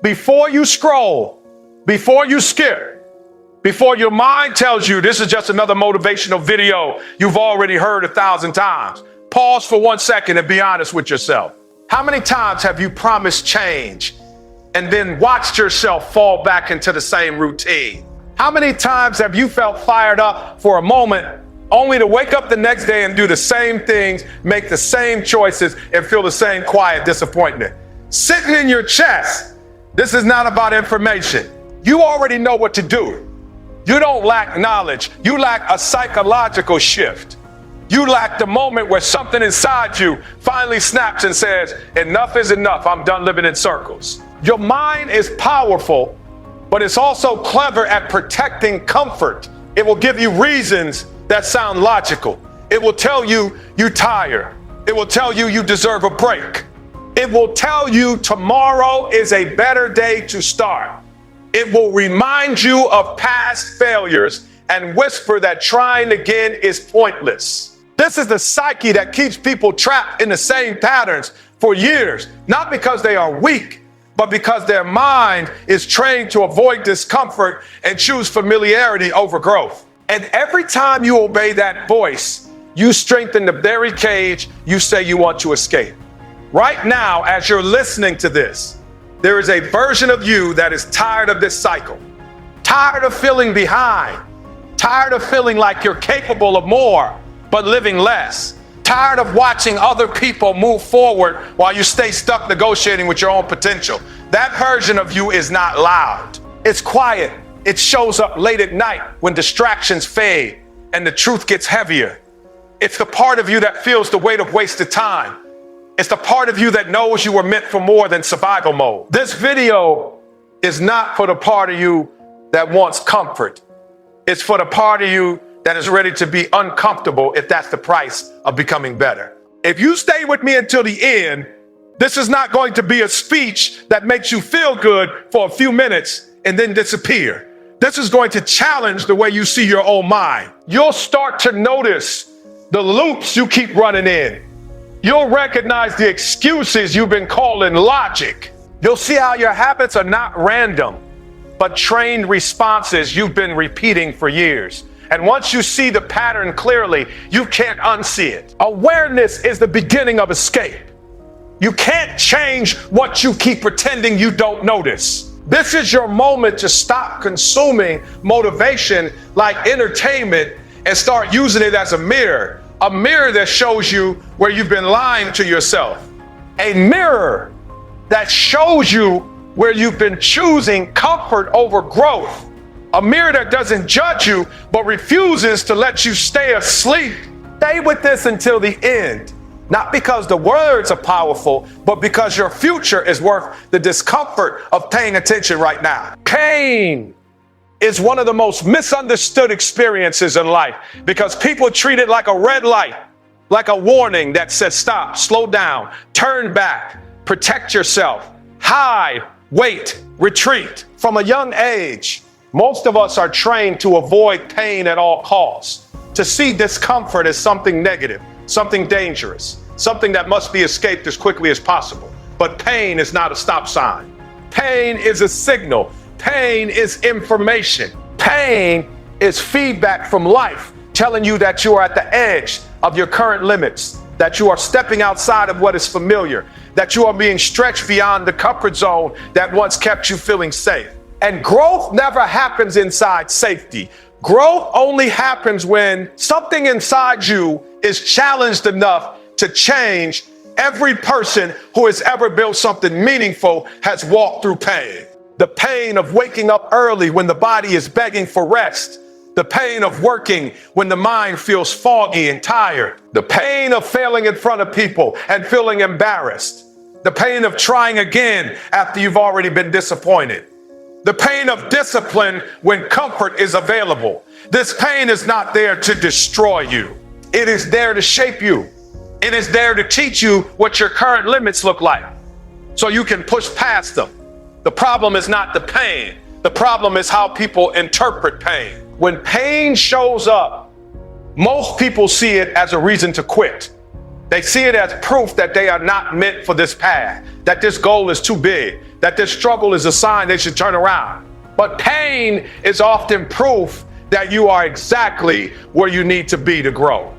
before you scroll, before you skip, before your mind tells you this is just another motivational video you've already heard 1,000 times, pause for 1 second and be honest with yourself. How many times have you promised change and then watched yourself fall back into the same routine? How many times have you felt fired up for a moment only to wake up the next day and do the same things, make the same choices, and feel the same quiet disappointment? Sitting in your chest, this is not about information. You already know what to do. You don't lack knowledge. You lack a psychological shift. You lack the moment where something inside you finally snaps and says, enough is enough. I'm done living in circles. Your mind is powerful, but it's also clever at protecting comfort. It will give you reasons that sound logical. It will tell you you're tired. It will tell you you deserve a break. It will tell you tomorrow is a better day to start. It will remind you of past failures and whisper that trying again is pointless. This is the psyche that keeps people trapped in the same patterns for years, not because they are weak, but because their mind is trained to avoid discomfort and choose familiarity over growth. And every time you obey that voice, you strengthen the very cage you say you want to escape. Right now, as you're listening to this, there is a version of you that is tired of this cycle, tired of feeling behind, tired of feeling like you're capable of more, but living less, tired of watching other people move forward while you stay stuck negotiating with your own potential. That version of you is not loud. It's quiet. It shows up late at night when distractions fade and the truth gets heavier. It's the part of you that feels the weight of wasted time. It's the part of you that knows you were meant for more than survival mode. This video is not for the part of you that wants comfort. It's for the part of you that is ready to be uncomfortable if that's the price of becoming better. If you stay with me until the end, this is not going to be a speech that makes you feel good for a few minutes and then disappear. This is going to challenge the way you see your own mind. You'll start to notice the loops you keep running in. You'll recognize the excuses you've been calling logic. You'll see how your habits are not random, but trained responses you've been repeating for years. And once you see the pattern clearly, you can't unsee it. Awareness is the beginning of escape. You can't change what you keep pretending you don't notice. This is your moment to stop consuming motivation like entertainment and start using it as a mirror that shows you where you've been lying to yourself, a mirror that shows you where you've been choosing comfort over growth, a mirror that doesn't judge you but refuses to let you stay asleep. Stay with this until the end, not because the words are powerful, but because your future is worth the discomfort of paying attention right now. Pain is one of the most misunderstood experiences in life because people treat it like a red light, like a warning that says stop, slow down, turn back, protect yourself, hide, wait, retreat. From a young age, most of us are trained to avoid pain at all costs, to see discomfort as something negative, something dangerous, something that must be escaped as quickly as possible. But pain is not a stop sign. Pain is a signal. Pain is information. Pain is feedback from life telling you that you are at the edge of your current limits, that you are stepping outside of what is familiar, that you are being stretched beyond the comfort zone that once kept you feeling safe. And growth never happens inside safety. Growth only happens when something inside you is challenged enough to change. Every person who has ever built something meaningful has walked through pain. The pain of waking up early when the body is begging for rest. The pain of working when the mind feels foggy and tired. The pain of failing in front of people and feeling embarrassed. The pain of trying again after you've already been disappointed. The pain of discipline when comfort is available. This pain is not there to destroy you. It is there to shape you. It is there to teach you what your current limits look like so you can push past them. The problem is not the pain. The problem is how people interpret pain. When pain shows up, most people see it as a reason to quit. They see it as proof that they are not meant for this path, that this goal is too big, that this struggle is a sign they should turn around. But pain is often proof that you are exactly where you need to be to grow.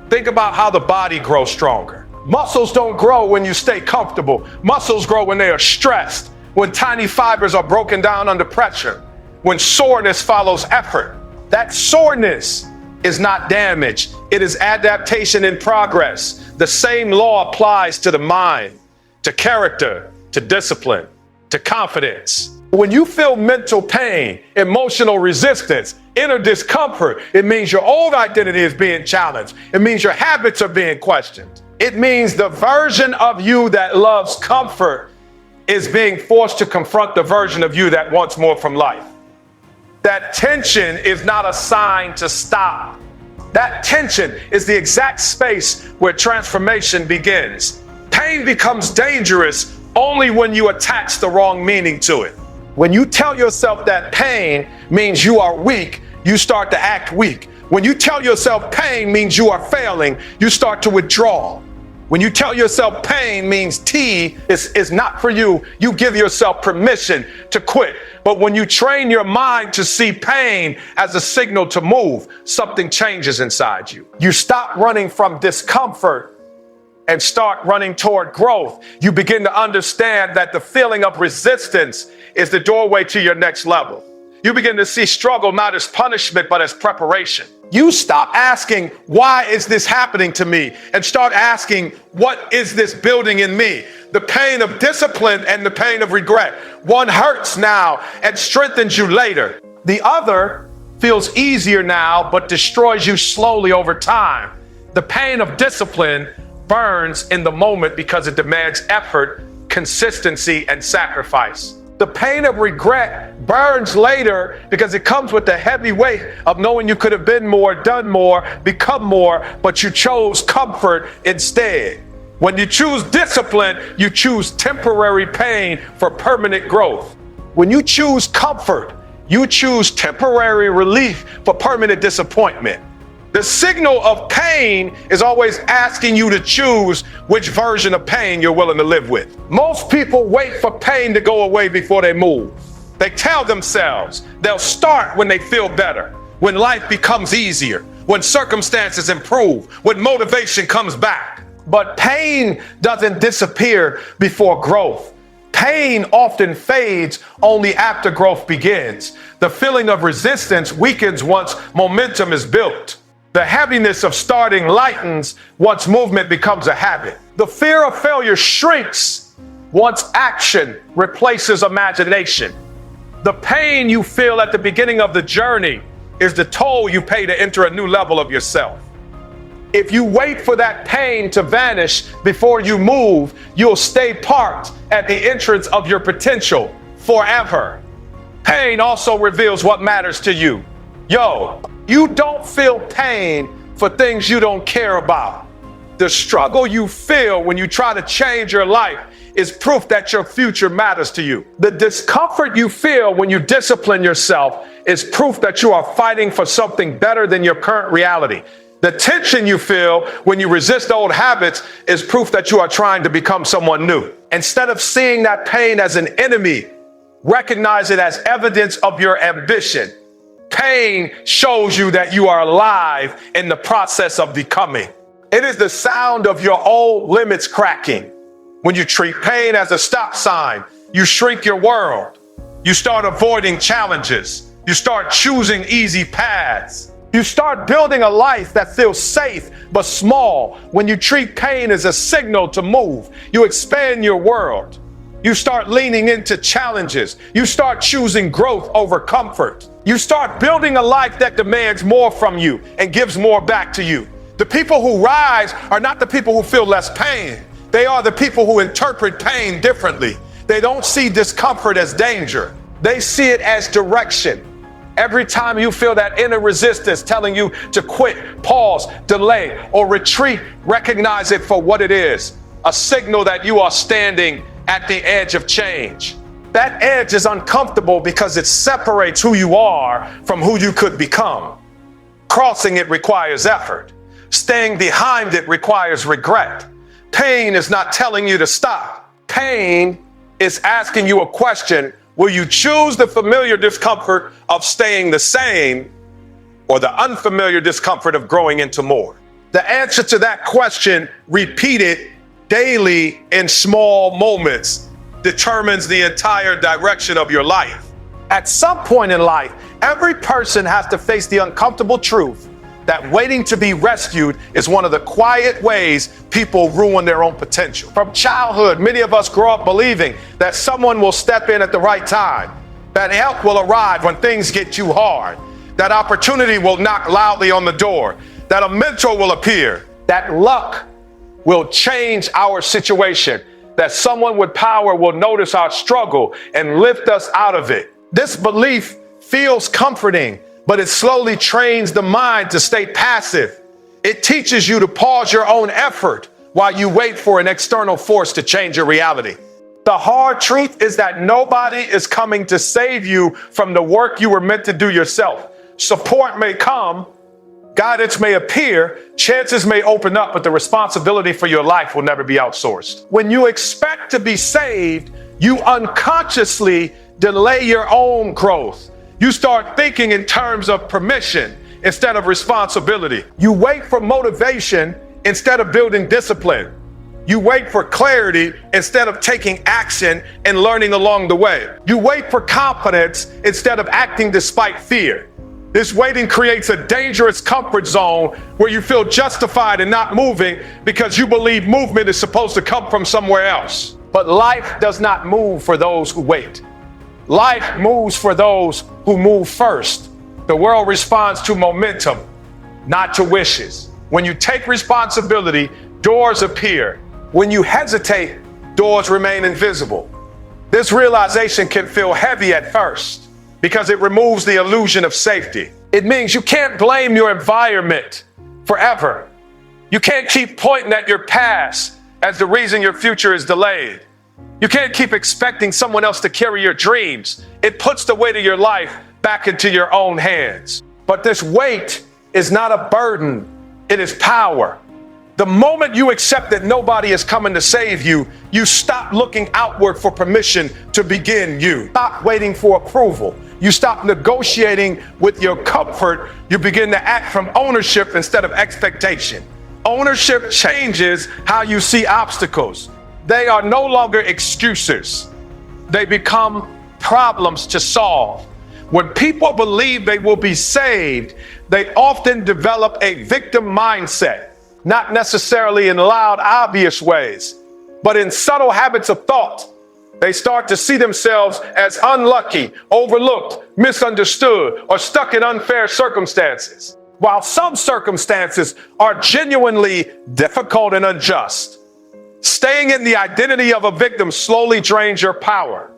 Think about how the body grows stronger. Muscles don't grow when you stay comfortable. Muscles grow when they are stressed, when tiny fibers are broken down under pressure, when soreness follows effort. That soreness is not damage. It is adaptation in progress. The same law applies to the mind, to character, to discipline, to confidence. When you feel mental pain, emotional resistance, inner discomfort, it means your old identity is being challenged. It means your habits are being questioned. It means the version of you that loves comfort is being forced to confront the version of you that wants more from life. That tension is not a sign to stop. That tension is the exact space where transformation begins. Pain becomes dangerous only when you attach the wrong meaning to it. When you tell yourself that pain means you are weak, you start to act weak. When you tell yourself pain means you are failing, you start to withdraw. When you tell yourself pain means tea is not for you, you give yourself permission to quit. But when you train your mind to see pain as a signal to move, something changes inside you. You stop running from discomfort and start running toward growth. You begin to understand that the feeling of resistance is the doorway to your next level. You begin to see struggle not as punishment, but as preparation. You stop asking, why is this happening to me? And start asking, what is this building in me? The pain of discipline and the pain of regret. One hurts now and strengthens you later. The other feels easier now, but destroys you slowly over time. The pain of discipline burns in the moment because it demands effort, consistency, and sacrifice. The pain of regret burns later because it comes with the heavy weight of knowing you could have been more, done more, become more, but you chose comfort instead. When you choose discipline, you choose temporary pain for permanent growth. When you choose comfort, you choose temporary relief for permanent disappointment. The signal of pain is always asking you to choose which version of pain you're willing to live with. Most people wait for pain to go away before they move. They tell themselves they'll start when they feel better, when life becomes easier, when circumstances improve, when motivation comes back. But pain doesn't disappear before growth. Pain often fades only after growth begins. The feeling of resistance weakens once momentum is built. The heaviness of starting lightens once movement becomes a habit. The fear of failure shrinks once action replaces imagination. The pain you feel at the beginning of the journey is the toll you pay to enter a new level of yourself. If you wait for that pain to vanish before you move, you'll stay parked at the entrance of your potential forever. Pain also reveals what matters to you. You don't feel pain for things you don't care about. The struggle you feel when you try to change your life is proof that your future matters to you. The discomfort you feel when you discipline yourself is proof that you are fighting for something better than your current reality. The tension you feel when you resist old habits is proof that you are trying to become someone new. Instead of seeing that pain as an enemy, recognize it as evidence of your ambition. Pain shows you that you are alive in the process of becoming. It is the sound of your old limits cracking. When you treat pain as a stop sign, you shrink your world. You start avoiding challenges. You start choosing easy paths. You start building a life that feels safe but small. When you treat pain as a signal to move, you expand your world. You start leaning into challenges. You start choosing growth over comfort. You start building a life that demands more from you and gives more back to you. The people who rise are not the people who feel less pain. They are the people who interpret pain differently. They don't see discomfort as danger. They see it as direction. Every time you feel that inner resistance telling you to quit, pause, delay, or retreat, recognize it for what it is, a signal that you are standing at the edge of change. That edge is uncomfortable because it separates who you are from who you could become. Crossing it requires effort. Staying behind it requires regret. Pain is not telling you to stop. Pain It's asking you a question. Will you choose the familiar discomfort of staying the same or the unfamiliar discomfort of growing into more? The answer to that question, repeated daily in small moments, determines the entire direction of your life. At some point in life, every person has to face the uncomfortable truth that waiting to be rescued is one of the quiet ways people ruin their own potential. From childhood, many of us grow up believing that someone will step in at the right time, that help will arrive when things get too hard, that opportunity will knock loudly on the door, that a mentor will appear, that luck will change our situation, that someone with power will notice our struggle and lift us out of it. This belief feels comforting, but it slowly trains the mind to stay passive. It teaches you to pause your own effort while you wait for an external force to change your reality. The hard truth is that nobody is coming to save you from the work you were meant to do yourself. Support may come, guidance may appear, chances may open up, but the responsibility for your life will never be outsourced. When you expect to be saved, you unconsciously delay your own growth. You start thinking in terms of permission instead of responsibility. You wait for motivation instead of building discipline. You wait for clarity instead of taking action and learning along the way. You wait for confidence instead of acting despite fear. This waiting creates a dangerous comfort zone where you feel justified in not moving because you believe movement is supposed to come from somewhere else. But life does not move for those who wait. Life moves for those who move first. The world responds to momentum, not to wishes. When you take responsibility, doors appear. When you hesitate, doors remain invisible. This realization can feel heavy at first because it removes the illusion of safety. It means you can't blame your environment forever. You can't keep pointing at your past as the reason your future is delayed. You can't keep expecting someone else to carry your dreams. It puts the weight of your life back into your own hands. But this weight is not a burden, it is power. The moment you accept that nobody is coming to save you, you stop looking outward for permission to begin you. Stop waiting for approval. You stop negotiating with your comfort. You begin to act from ownership instead of expectation. Ownership changes how you see obstacles. They are no longer excuses. They become problems to solve. When people believe they will be saved, they often develop a victim mindset, not necessarily in loud, obvious ways, but in subtle habits of thought. They start to see themselves as unlucky, overlooked, misunderstood, or stuck in unfair circumstances. While some circumstances are genuinely difficult and unjust, staying in the identity of a victim slowly drains your power.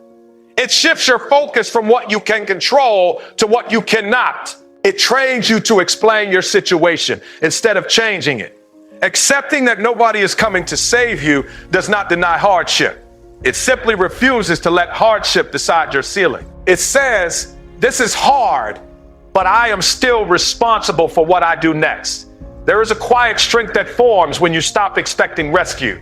It shifts your focus from what you can control to what you cannot. It trains you to explain your situation instead of changing it. Accepting that nobody is coming to save you does not deny hardship. It simply refuses to let hardship decide your ceiling. It says, this is hard, but I am still responsible for what I do next. There is a quiet strength that forms when you stop expecting rescue.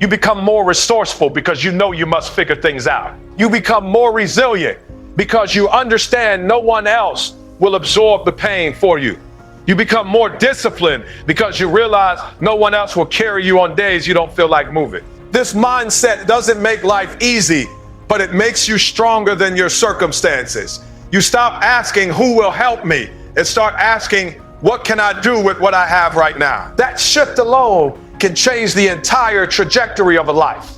You become more resourceful because you know you must figure things out. You become more resilient because you understand no one else will absorb the pain for you. You become more disciplined because you realize no one else will carry you on days you don't feel like moving. This mindset doesn't make life easy, but it makes you stronger than your circumstances. You stop asking who will help me and start asking what can I do with what I have right now. That shift alone can change the entire trajectory of a life.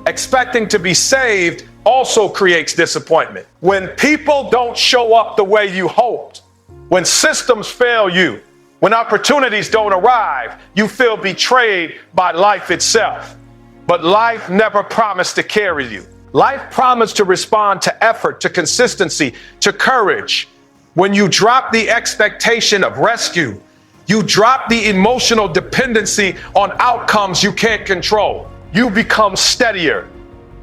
Expecting to be saved also creates disappointment. When people don't show up the way you hoped, when systems fail you, when opportunities don't arrive, you feel betrayed by life itself. But life never promised to carry you. Life promised to respond to effort, to consistency, to courage. When you drop the expectation of rescue, you drop the emotional dependency on outcomes you can't control. You become steadier.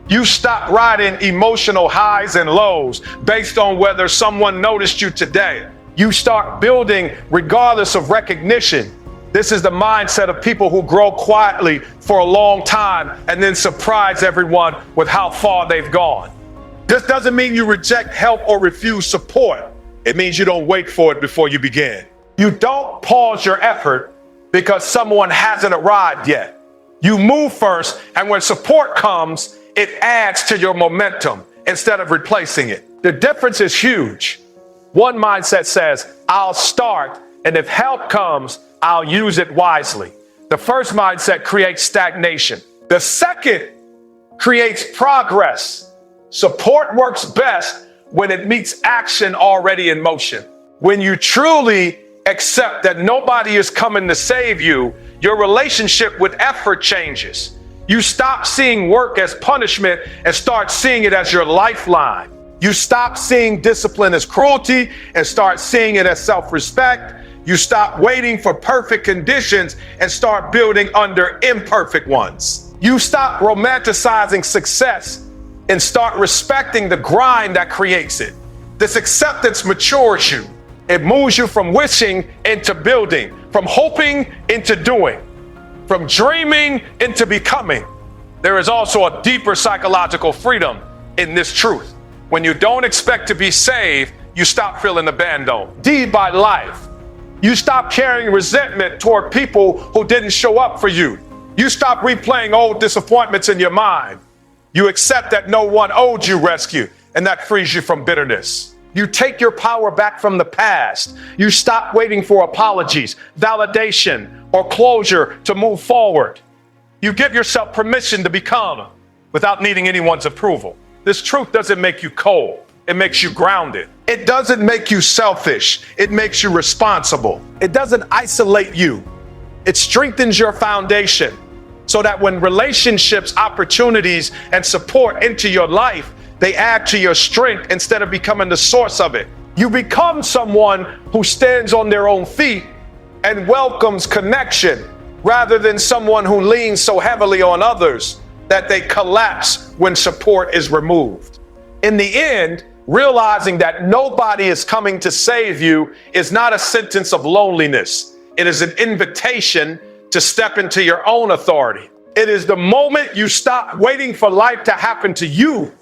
You stop riding emotional highs and lows based on whether someone noticed you today. You start building regardless of recognition. This is the mindset of people who grow quietly for a long time and then surprise everyone with how far they've gone. This doesn't mean you reject help or refuse support. It means you don't wait for it before you begin. You don't pause your effort because someone hasn't arrived yet. You move first, and when support comes, it adds to your momentum instead of replacing it. The difference is huge. One mindset says, I'll start, and if help comes, I'll use it wisely. The first mindset creates stagnation. The second creates progress. Support works best when it meets action already in motion. When you truly accept that nobody is coming to save you, your relationship with effort changes. You stop seeing work as punishment and start seeing it as your lifeline. You stop seeing discipline as cruelty and start seeing it as self-respect. You stop waiting for perfect conditions and start building under imperfect ones. You stop romanticizing success and start respecting the grind that creates it. This acceptance matures you. It moves you from wishing into building, from hoping into doing, from dreaming into becoming. There is also a deeper psychological freedom in this truth. When you don't expect to be saved, you stop feeling abandoned. D by life. You stop carrying resentment toward people who didn't show up for you. You stop replaying old disappointments in your mind. You accept that no one owed you rescue, and that frees you from bitterness. You take your power back from the past. You stop waiting for apologies, validation, or closure to move forward. You give yourself permission to become without needing anyone's approval. This truth doesn't make you cold. It makes you grounded. It doesn't make you selfish. It makes you responsible. It doesn't isolate you. It strengthens your foundation so that when relationships, opportunities, and support enter your life, they add to your strength instead of becoming the source of it. You become someone who stands on their own feet and welcomes connection rather than someone who leans so heavily on others that they collapse when support is removed. In the end, realizing that nobody is coming to save you is not a sentence of loneliness. It is an invitation to step into your own authority. It is the moment you stop waiting for life to happen to you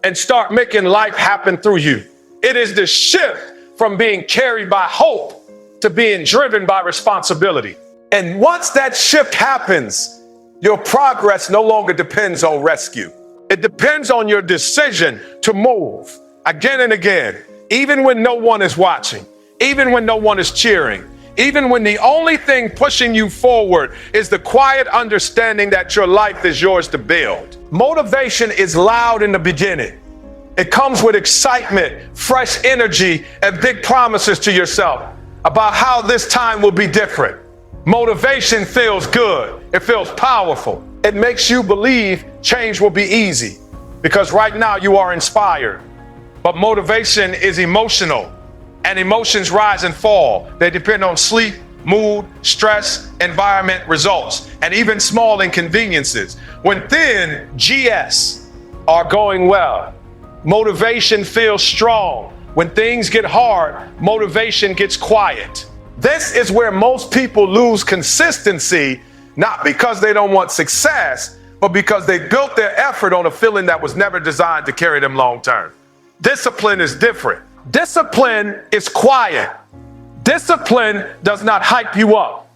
and start making life happen through you. It is the shift from being carried by hope to being driven by responsibility. And once that shift happens, your progress no longer depends on rescue. It depends on your decision to move again and again, even when no one is watching, even when no one is cheering, even when the only thing pushing you forward is the quiet understanding that your life is yours to build. Motivation is loud in the beginning. It comes with excitement, fresh energy, and big promises to yourself about how this time will be different. Motivation feels good. It feels powerful. It makes you believe change will be easy because right now you are inspired. But motivation is emotional, and emotions rise and fall. They depend on sleep, mood, stress, environment, results, and even small inconveniences. When GS are going well, motivation feels strong. When things get hard, motivation gets quiet. This is where most people lose consistency, not because they don't want success, but because they built their effort on a feeling that was never designed to carry them long term. Discipline is different. Discipline is quiet. Discipline does not hype you up.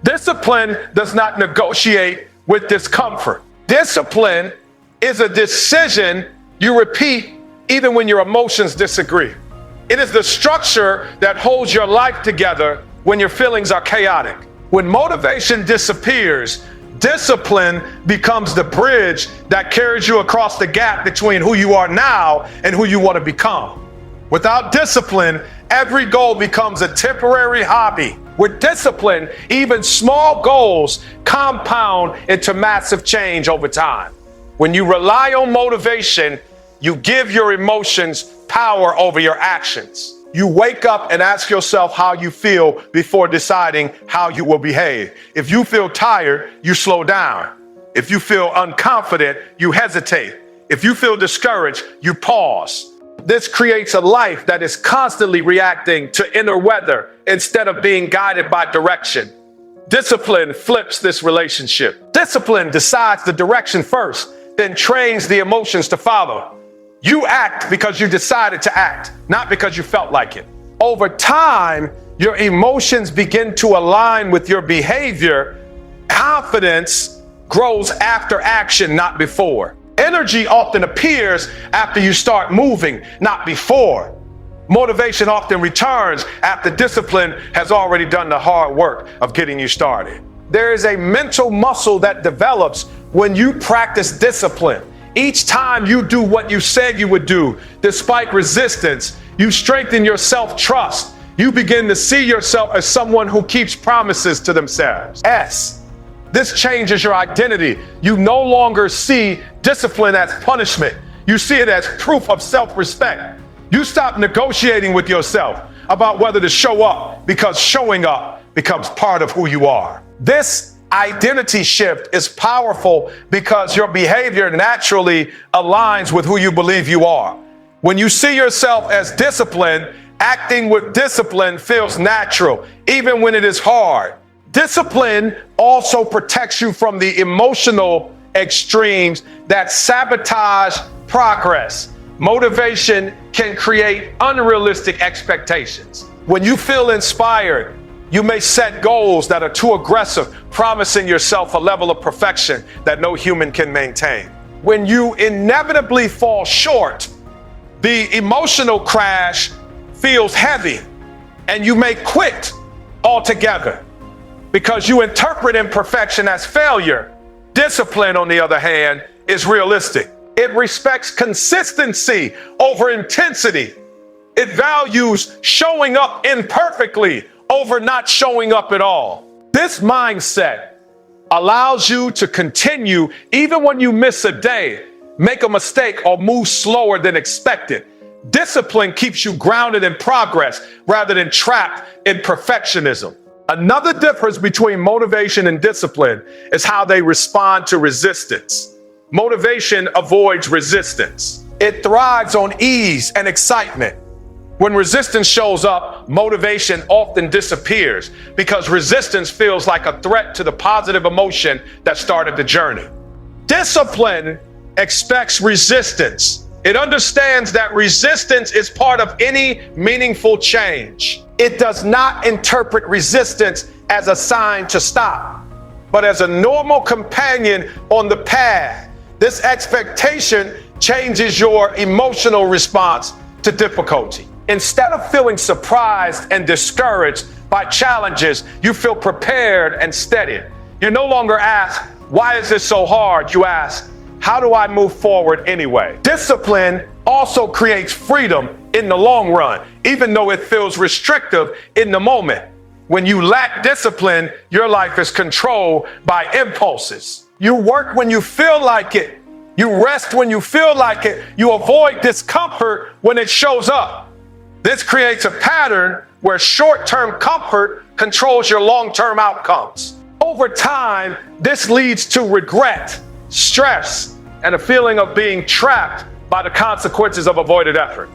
Discipline does not negotiate with discomfort. Discipline is a decision you repeat even when your emotions disagree. It is the structure that holds your life together when your feelings are chaotic. When motivation disappears, discipline becomes the bridge that carries you across the gap between who you are now and who you want to become. Without discipline, every goal becomes a temporary hobby. With discipline, even small goals compound into massive change over time. When you rely on motivation, you give your emotions power over your actions. You wake up and ask yourself how you feel before deciding how you will behave. If you feel tired, you slow down. If you feel unconfident, you hesitate. If you feel discouraged, you pause. This creates a life that is constantly reacting to inner weather instead of being guided by direction. Discipline flips this relationship. Discipline decides the direction first, then trains the emotions to follow. You act because you decided to act, not because you felt like it. Over time, your emotions begin to align with your behavior. Confidence grows after action, not before. Energy often appears after you start moving, not before. Motivation often returns after discipline has already done the hard work of getting you started. There is a mental muscle that develops when you practice discipline. Each time you do what you said you would do, despite resistance, you strengthen your self-trust. You begin to see yourself as someone who keeps promises to themselves. This changes your identity. You no longer see discipline as punishment. You see it as proof of self-respect. You stop negotiating with yourself about whether to show up, because showing up becomes part of who you are. This identity shift is powerful because your behavior naturally aligns with who you believe you are. When you see yourself as disciplined, acting with discipline feels natural, even when it is hard. Discipline also protects you from the emotional extremes that sabotage progress. Motivation can create unrealistic expectations. When you feel inspired, you may set goals that are too aggressive, promising yourself a level of perfection that no human can maintain. When you inevitably fall short, the emotional crash feels heavy, and you may quit altogether because you interpret imperfection as failure. Discipline, on the other hand, is realistic. It respects consistency over intensity. It values showing up imperfectly over not showing up at all. This mindset allows you to continue even when you miss a day, make a mistake, or move slower than expected. Discipline keeps you grounded in progress rather than trapped in perfectionism. Another difference between motivation and discipline is how they respond to resistance. Motivation avoids resistance. It thrives on ease and excitement. When resistance shows up, motivation often disappears because resistance feels like a threat to the positive emotion that started the journey. Discipline expects resistance. It understands that resistance is part of any meaningful change. It does not interpret resistance as a sign to stop, but as a normal companion on the path. This expectation changes your emotional response to difficulty. Instead of feeling surprised and discouraged by challenges, you feel prepared and steady. You no longer ask, why is this so hard? You ask, how do I move forward anyway? Discipline also creates freedom in the long run, even though it feels restrictive in the moment. When you lack discipline, your life is controlled by impulses. You work when you feel like it. You rest when you feel like it. You avoid discomfort when it shows up. This creates a pattern where short-term comfort controls your long-term outcomes. Over time, this leads to regret, stress, and a feeling of being trapped by the consequences of avoided effort.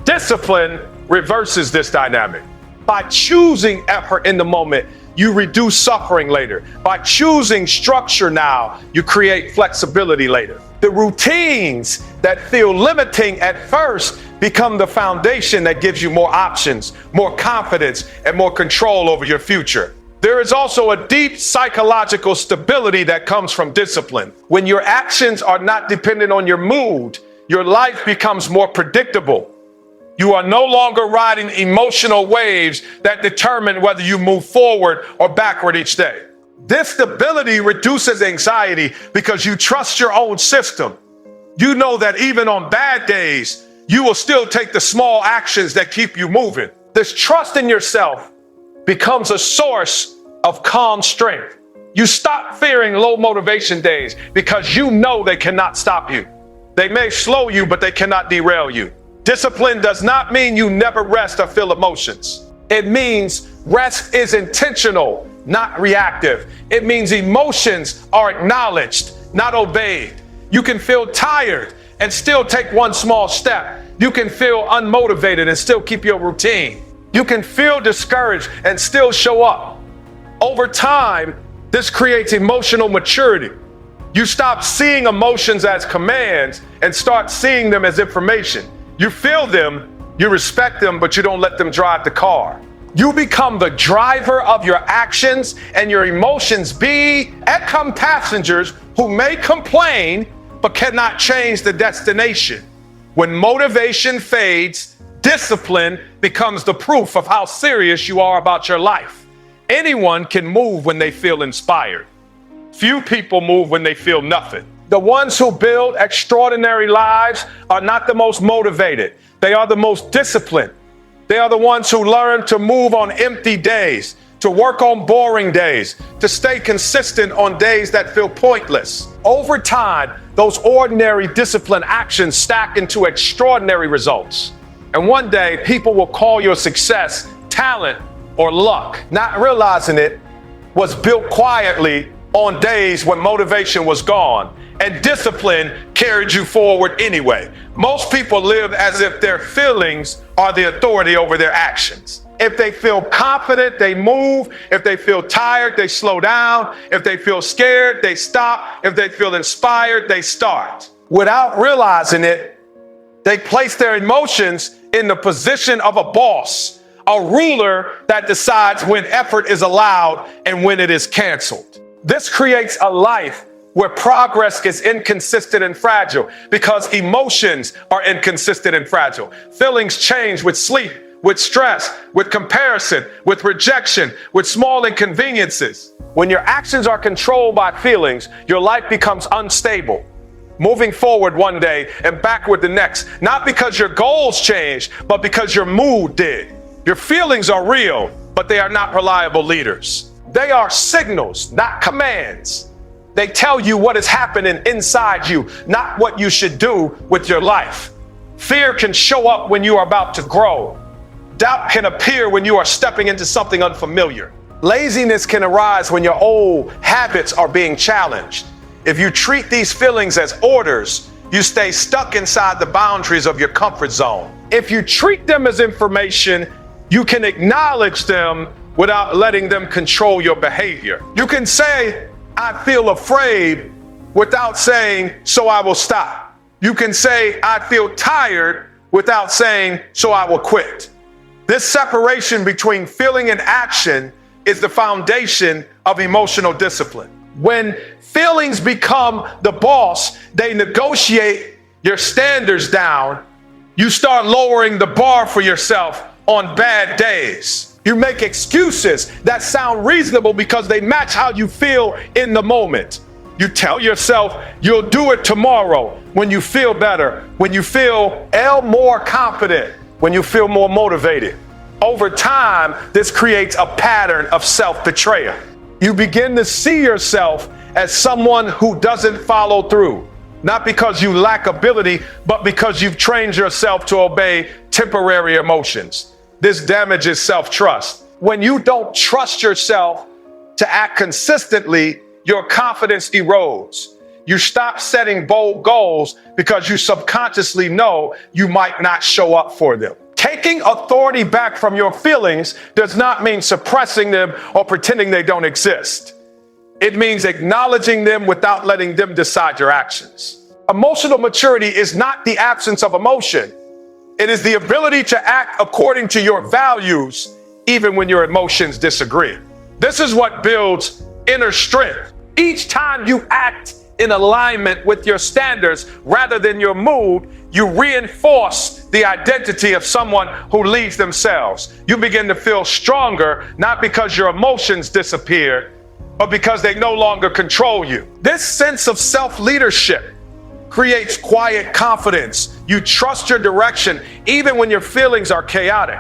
Discipline reverses this dynamic. By choosing effort in the moment, you reduce suffering later. By choosing structure now, you create flexibility later. The routines that feel limiting at first become the foundation that gives you more options, more confidence, and more control over your future. There is also a deep psychological stability that comes from discipline. When your actions are not dependent on your mood, your life becomes more predictable. You are no longer riding emotional waves that determine whether you move forward or backward each day. This stability reduces anxiety because you trust your own system. You know that even on bad days, you will still take the small actions that keep you moving. This trust in yourself becomes a source of calm strength. You stop fearing low motivation days because you know they cannot stop you. They may slow you, but they cannot derail you. Discipline does not mean you never rest or feel emotions. It means rest is intentional, not reactive. It means emotions are acknowledged, not obeyed. You can feel tired and still take one small step. You can feel unmotivated and still keep your routine. You can feel discouraged and still show up. Over time, this creates emotional maturity. You stop seeing emotions as commands and start seeing them as information. You feel them, you respect them, but you don't let them drive the car. You become the driver of your actions, and your emotions become passengers who may complain but cannot change the destination. When motivation fades, discipline becomes the proof of how serious you are about your life. Anyone can move when they feel inspired. Few people move when they feel nothing. The ones who build extraordinary lives are not the most motivated. They are the most disciplined. They are the ones who learn to move on empty days, to work on boring days, to stay consistent on days that feel pointless. Over time, those ordinary disciplined actions stack into extraordinary results. And one day, people will call your success talent or luck, not realizing it was built quietly on days when motivation was gone and discipline carried you forward anyway. Most people live as if their feelings are the authority over their actions. If they feel confident, they move. If they feel tired, they slow down. If they feel scared, they stop. If they feel inspired, they start. Without realizing it, they place their emotions in the position of a boss, a ruler that decides when effort is allowed and when it is canceled. This creates a life where progress is inconsistent and fragile because emotions are inconsistent and fragile. Feelings change with sleep, with stress, with comparison, with rejection, with small inconveniences. When your actions are controlled by feelings, your life becomes unstable, moving forward one day and backward the next, not because your goals changed, but because your mood did. Your feelings are real, but they are not reliable leaders. They are signals, not commands. They tell you what is happening inside you, not what you should do with your life. Fear can show up when you are about to grow. Doubt can appear when you are stepping into something unfamiliar. Laziness can arise when your old habits are being challenged. If you treat these feelings as orders, you stay stuck inside the boundaries of your comfort zone. If you treat them as information, you can acknowledge them without letting them control your behavior. You can say, I feel afraid, without saying, so I will stop. You can say, I feel tired, without saying, so I will quit. This separation between feeling and action is the foundation of emotional discipline. When feelings become the boss, they negotiate your standards down. You start lowering the bar for yourself on bad days. You make excuses that sound reasonable because they match how you feel in the moment. You tell yourself you'll do it tomorrow when you feel better, when you feel more confident, when you feel more motivated. Over time, this creates a pattern of self-betrayal. You begin to see yourself as someone who doesn't follow through, not because you lack ability, but because you've trained yourself to obey temporary emotions. This damages self-trust. When you don't trust yourself to act consistently, your confidence erodes. You stop setting bold goals because you subconsciously know you might not show up for them. Taking authority back from your feelings does not mean suppressing them or pretending they don't exist. It means acknowledging them without letting them decide your actions. Emotional maturity is not the absence of emotion. It is the ability to act according to your values, even when your emotions disagree. This is what builds inner strength. Each time you act in alignment with your standards rather than your mood, you reinforce the identity of someone who leads themselves. You begin to feel stronger, not because your emotions disappeared, but because they no longer control you. This sense of self-leadership creates quiet confidence. You trust your direction even when your feelings are chaotic.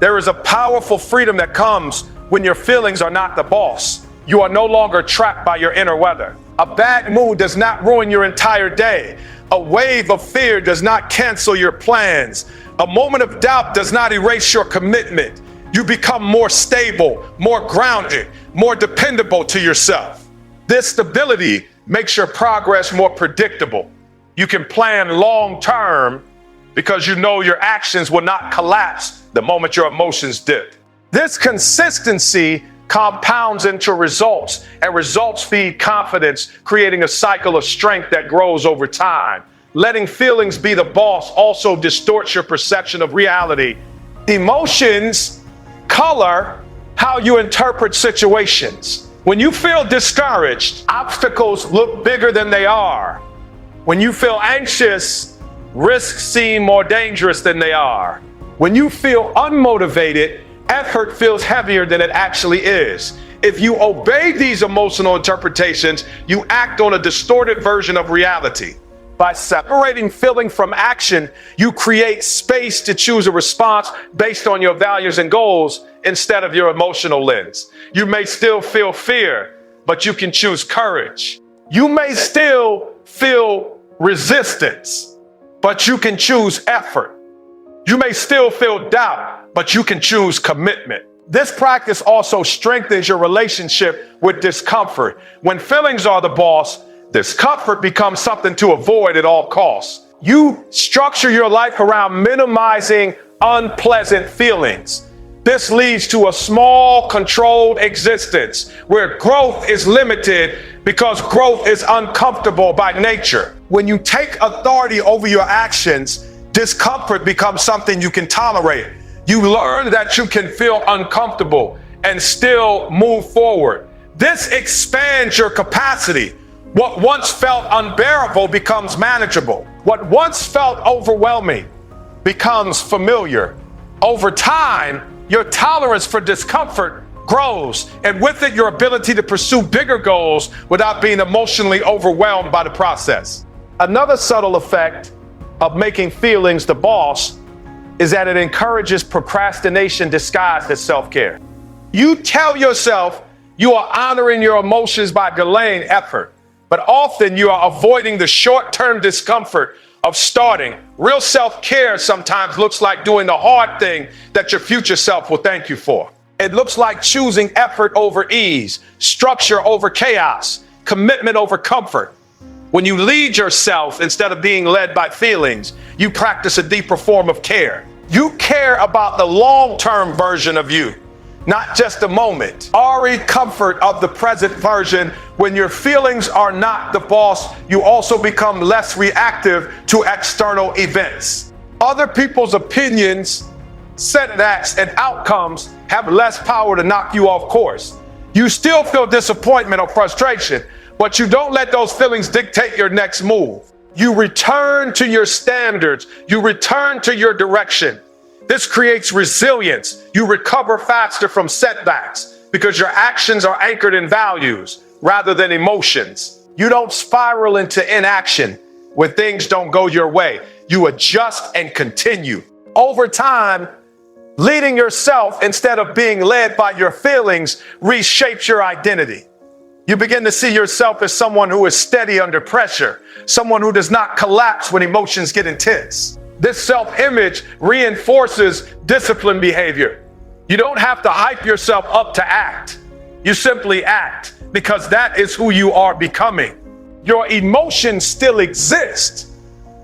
There is a powerful freedom that comes when your feelings are not the boss. You are no longer trapped by your inner weather. A bad mood does not ruin your entire day. A wave of fear does not cancel your plans. A moment of doubt does not erase your commitment. You become more stable, more grounded, more dependable to yourself. This stability makes your progress more predictable. You can plan long term because you know your actions will not collapse the moment your emotions dip. This consistency compounds into results, and results feed confidence, creating a cycle of strength that grows over time. Letting feelings be the boss also distorts your perception of reality. Emotions color how you interpret situations. When you feel discouraged, obstacles look bigger than they are. When you feel anxious, risks seem more dangerous than they are. When you feel unmotivated, effort feels heavier than it actually is. If you obey these emotional interpretations, you act on a distorted version of reality. By separating feeling from action, you create space to choose a response based on your values and goals instead of your emotional lens. You may still feel fear, but you can choose courage. You may still feel resistance, but you can choose effort. You may still feel doubt, but you can choose commitment. This practice also strengthens your relationship with discomfort. When feelings are the boss, discomfort becomes something to avoid at all costs. You structure your life around minimizing unpleasant feelings. This leads to a small, controlled existence where growth is limited because growth is uncomfortable by nature. When you take authority over your actions, discomfort becomes something you can tolerate. You learn that you can feel uncomfortable and still move forward. This expands your capacity. What once felt unbearable becomes manageable. What once felt overwhelming becomes familiar. Over time, your tolerance for discomfort grows, and with it, your ability to pursue bigger goals without being emotionally overwhelmed by the process. Another subtle effect of making feelings the boss is that it encourages procrastination disguised as self-care. You tell yourself you are honoring your emotions by delaying effort, but often you are avoiding the short-term discomfort of starting. Real self-care sometimes looks like doing the hard thing that your future self will thank you for. It looks like choosing effort over ease, structure over chaos, commitment over comfort. When you lead yourself instead of being led by feelings, you practice a deeper form of care. You care about the long-term version of you, not just the moment. Comfort of the present version. When your feelings are not the boss, you also become less reactive to external events. Other people's opinions, setbacks, and outcomes have less power to knock you off course. You still feel disappointment or frustration, but you don't let those feelings dictate your next move. You return to your standards. You return to your direction. This creates resilience. You recover faster from setbacks because your actions are anchored in values rather than emotions. You don't spiral into inaction when things don't go your way. You adjust and continue. Over time, leading yourself instead of being led by your feelings reshapes your identity. You begin to see yourself as someone who is steady under pressure, someone who does not collapse when emotions get intense. This self-image reinforces disciplined behavior. You don't have to hype yourself up to act. You simply act because that is who you are becoming. Your emotions still exist,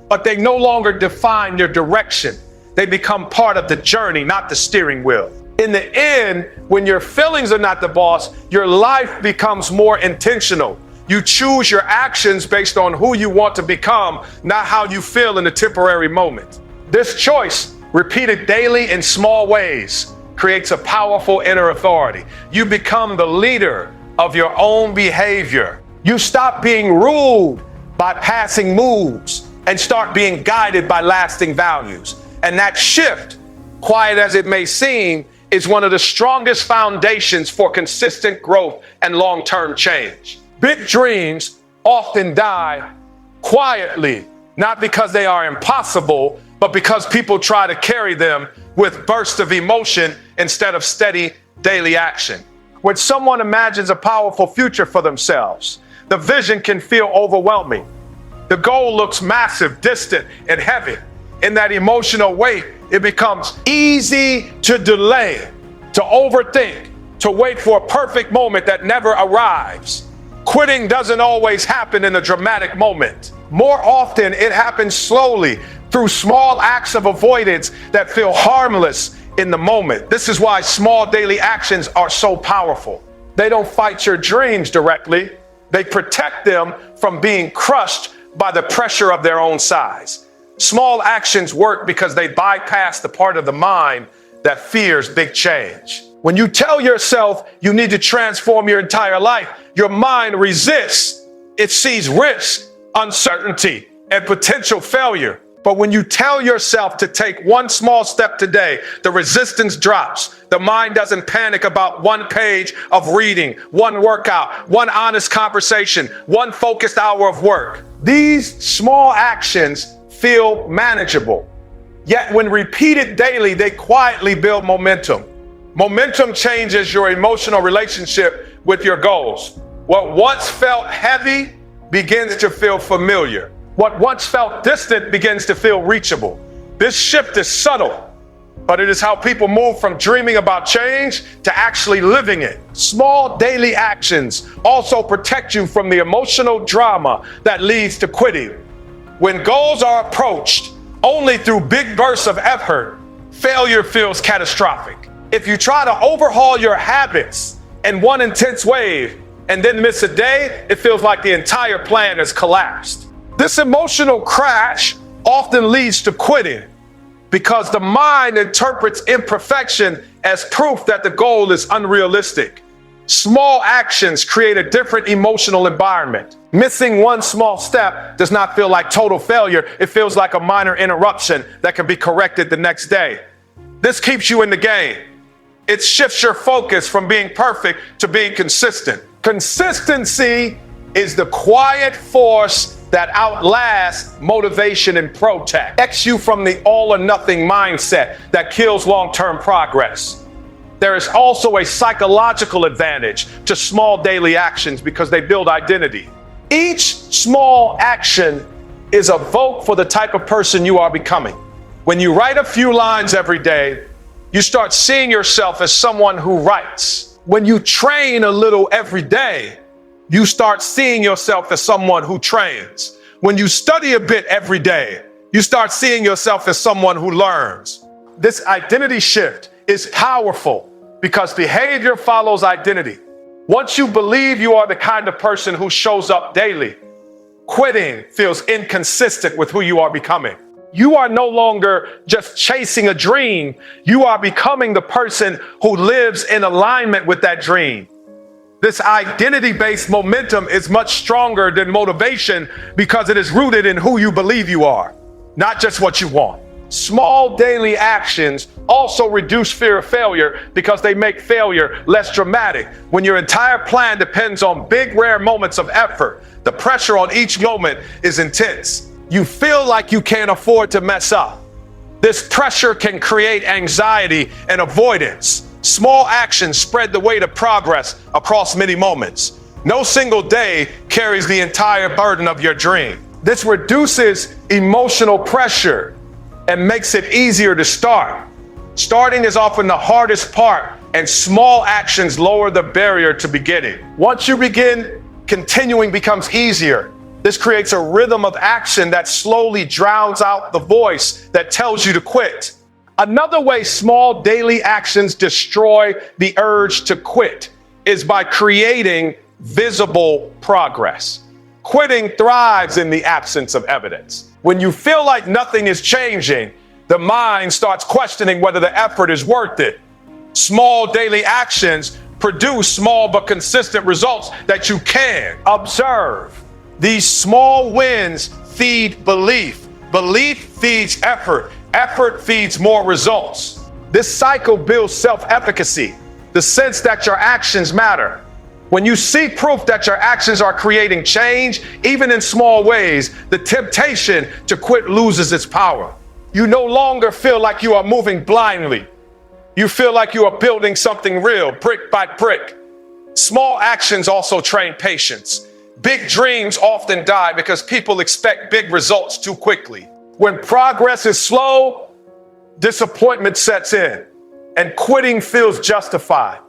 but they no longer define your direction. They become part of the journey, not the steering wheel. In the end, when your feelings are not the boss, your life becomes more intentional. You choose your actions based on who you want to become, not how you feel in the temporary moment. This choice, repeated daily in small ways, creates a powerful inner authority. You become the leader of your own behavior. You stop being ruled by passing moods and start being guided by lasting values. And that shift, quiet as it may seem, is one of the strongest foundations for consistent growth and long-term change. Big dreams often die quietly, not because they are impossible, but because people try to carry them with bursts of emotion instead of steady daily action. When someone imagines a powerful future for themselves, the vision can feel overwhelming. The goal looks massive, distant, and heavy. In that emotional weight, it becomes easy to delay, to overthink, to wait for a perfect moment that never arrives. Quitting doesn't always happen in a dramatic moment. More often, it happens slowly through small acts of avoidance that feel harmless in the moment. This is why small daily actions are so powerful. They don't fight your dreams directly. They protect them from being crushed by the pressure of their own size. Small actions work because they bypass the part of the mind that fears big change. When you tell yourself you need to transform your entire life, your mind resists. It sees risk, uncertainty, and potential failure. But when you tell yourself to take one small step today, the resistance drops. The mind doesn't panic about one page of reading, one workout, one honest conversation, one focused hour of work. These small actions feel manageable. Yet when repeated daily, they quietly build momentum. Momentum changes your emotional relationship with your goals. What once felt heavy begins to feel familiar. What once felt distant begins to feel reachable. This shift is subtle, but it is how people move from dreaming about change to actually living it. Small daily actions also protect you from the emotional drama that leads to quitting. When goals are approached only through big bursts of effort, failure feels catastrophic. If you try to overhaul your habits in one intense wave and then miss a day, it feels like the entire plan has collapsed. This emotional crash often leads to quitting because the mind interprets imperfection as proof that the goal is unrealistic. Small actions create a different emotional environment. Missing one small step does not feel like total failure. It feels like a minor interruption that can be corrected the next day. This keeps you in the game. It shifts your focus from being perfect to being consistent. Consistency is the quiet force that outlasts motivation and protects you from the all or nothing mindset that kills long-term progress. There is also a psychological advantage to small daily actions because they build identity. Each small action is a vote for the type of person you are becoming. When you write a few lines every day, you start seeing yourself as someone who writes. When you train a little every day, you start seeing yourself as someone who trains. When you study a bit every day, you start seeing yourself as someone who learns. This identity shift is powerful because behavior follows identity. Once you believe you are the kind of person who shows up daily, quitting feels inconsistent with who you are becoming. You are no longer just chasing a dream. You are becoming the person who lives in alignment with that dream. This identity-based momentum is much stronger than motivation because it is rooted in who you believe you are, not just what you want. Small daily actions also reduce fear of failure because they make failure less dramatic. When your entire plan depends on big, rare moments of effort, the pressure on each moment is intense. You feel like you can't afford to mess up. This pressure can create anxiety and avoidance. Small actions spread the weight of progress across many moments. No single day carries the entire burden of your dream. This reduces emotional pressure and makes it easier to start. Starting is often the hardest part, and small actions lower the barrier to beginning. Once you begin, continuing becomes easier. This creates a rhythm of action that slowly drowns out the voice that tells you to quit. Another way small daily actions destroy the urge to quit is by creating visible progress. Quitting thrives in the absence of evidence. When you feel like nothing is changing, the mind starts questioning whether the effort is worth it. Small daily actions produce small but consistent results that you can observe. These small wins feed belief. Belief feeds effort. Effort feeds more results. This cycle builds self-efficacy, the sense that your actions matter. When you see proof that your actions are creating change, even in small ways, the temptation to quit loses its power. You no longer feel like you are moving blindly. You feel like you are building something real, brick by brick. Small actions also train patience. Big dreams often die because people expect big results too quickly. When progress is slow, disappointment sets in, and quitting feels justified.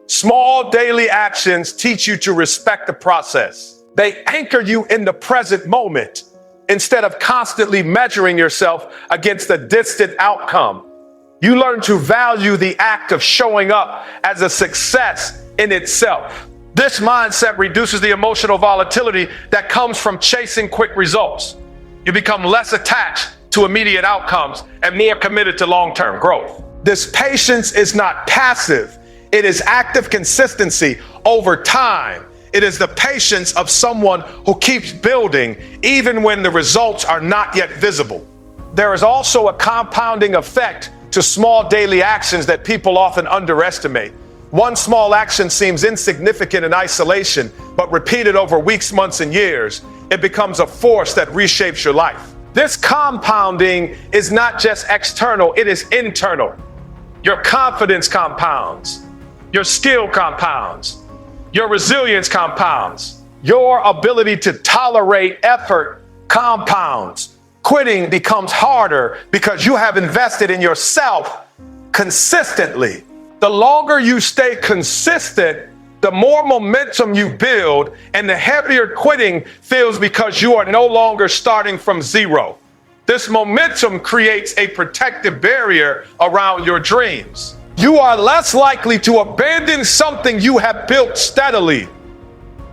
Small daily actions teach you to respect the process. They anchor you in the present moment instead of constantly measuring yourself against a distant outcome. You learn to value the act of showing up as a success in itself. This mindset reduces the emotional volatility that comes from chasing quick results. You become less attached to immediate outcomes and more committed to long-term growth. This patience is not passive. It is active consistency over time. It is the patience of someone who keeps building even when the results are not yet visible. There is also a compounding effect to small daily actions that people often underestimate. One small action seems insignificant in isolation, but repeated over weeks, months, and years, it becomes a force that reshapes your life. This compounding is not just external, it is internal. Your confidence compounds. Your skill compounds. Your resilience compounds. Your ability to tolerate effort compounds. Quitting becomes harder because you have invested in yourself consistently. The longer you stay consistent, the more momentum you build, and the heavier quitting feels because you are no longer starting from zero. This momentum creates a protective barrier around your dreams. You are less likely to abandon something you have built steadily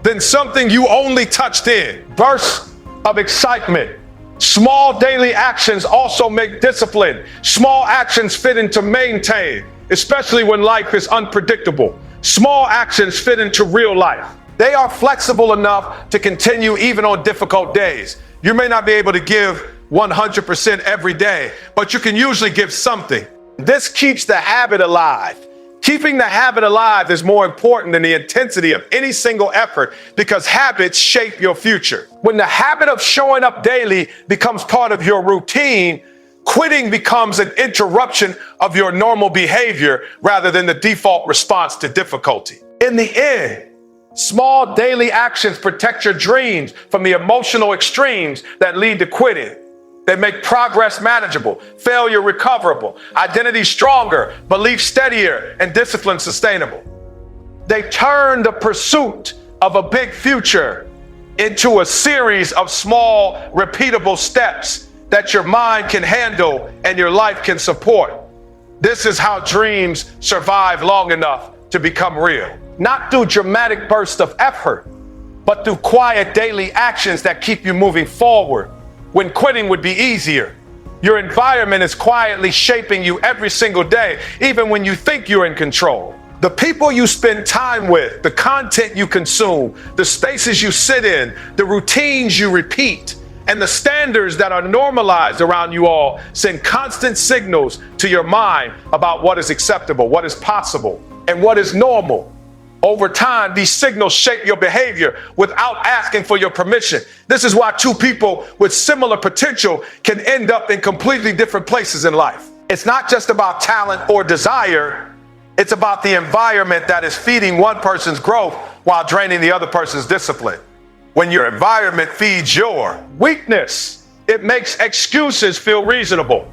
than something you only touched in. Bursts of excitement. Small daily actions also make discipline. Small actions fit into maintain, especially when life is unpredictable. Small actions fit into real life. They are flexible enough to continue even on difficult days. You may not be able to give 100% every day, but you can usually give something. This keeps the habit alive. Keeping the habit alive is more important than the intensity of any single effort because habits shape your future. When the habit of showing up daily becomes part of your routine, quitting becomes an interruption of your normal behavior rather than the default response to difficulty. In the end, small daily actions protect your dreams from the emotional extremes that lead to quitting. They make progress manageable, failure recoverable, identity stronger, belief steadier, and discipline sustainable. They turn the pursuit of a big future into a series of small, repeatable steps that your mind can handle and your life can support. This is how dreams survive long enough to become real. Not through dramatic bursts of effort, but through quiet daily actions that keep you moving forward when quitting would be easier. Your environment is quietly shaping you every single day, even when you think you're in control. The people you spend time with, the content you consume, the spaces you sit in, the routines you repeat, and the standards that are normalized around you all send constant signals to your mind about what is acceptable, what is possible, and what is normal. Over time, these signals shape your behavior without asking for your permission. This is why two people with similar potential can end up in completely different places in life. It's not just about talent or desire. It's about the environment that is feeding one person's growth while draining the other person's discipline. When your environment feeds your weakness, it makes excuses feel reasonable.